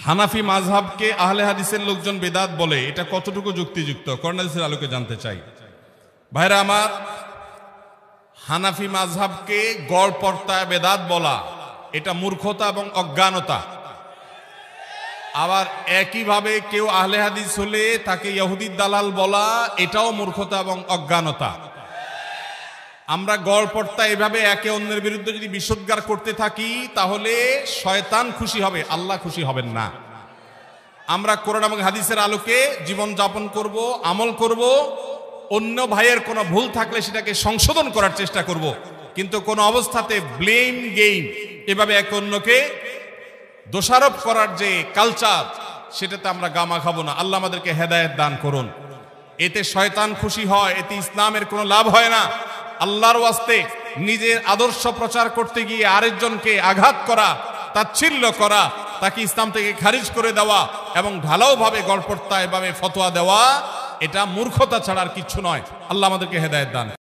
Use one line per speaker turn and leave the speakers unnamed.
হানাফি মাযহাবকে আহলে হাদিসের লোকজন বেদাত বলে, এটা কতটুকু যুক্তিযুক্ত কোরআন হাদিসের আলোকে জানতে চাই। ভাইরা আমার, হানাফি মাযহাবকে গড় পর্তায় বেদাত বলা এটা মূর্খতা এবং অজ্ঞানতা। আবার একইভাবে কেউ আহলে হাদিস হলে তাকে ইহুদির দালাল বলা এটাও মূর্খতা এবং অজ্ঞানতা। আমরা গড় পর্তা এভাবে একে অন্যের বিরুদ্ধে যদি বিষোদ্গার করতে থাকি তাহলে শয়তান খুশি হবে, আল্লাহ খুশি হবেন না। আমরা কোরআন এবং হাদিসের আলোকে জীবন যাপন করব, আমল করব, অন্য ভাইয়ের কোনো ভুল থাকলে সেটাকে সংশোধন করার চেষ্টা করব, কিন্তু কোনো অবস্থাতে ব্লেম গেম এভাবে একে অন্যকে দোষারোপ করার যে কালচার সেটাতে আমরা গামা খাবো না। আল্লাহ আমাদেরকে হেদায়েত দান করুন। এতে শয়তান খুশি হয়, এতে ইসলামের কোনো লাভ হয় না। আল্লাহর ওয়াস্তে নিজের আদর্শ প্রচার করতে গিয়ে আরেকজনকে আঘাত করা, তাচ্ছিল্য করা, তাকে ইসলাম থেকে খারিজ করে দেওয়া এবং ঢালাওভাবে গল্পর্তা এভাবে ফতোয়া দেওয়া, এটা মূর্খতা ছাড়া আর কিচ্ছু নয়। আল্লাহ আমাদেরকে হেদায়েত দান।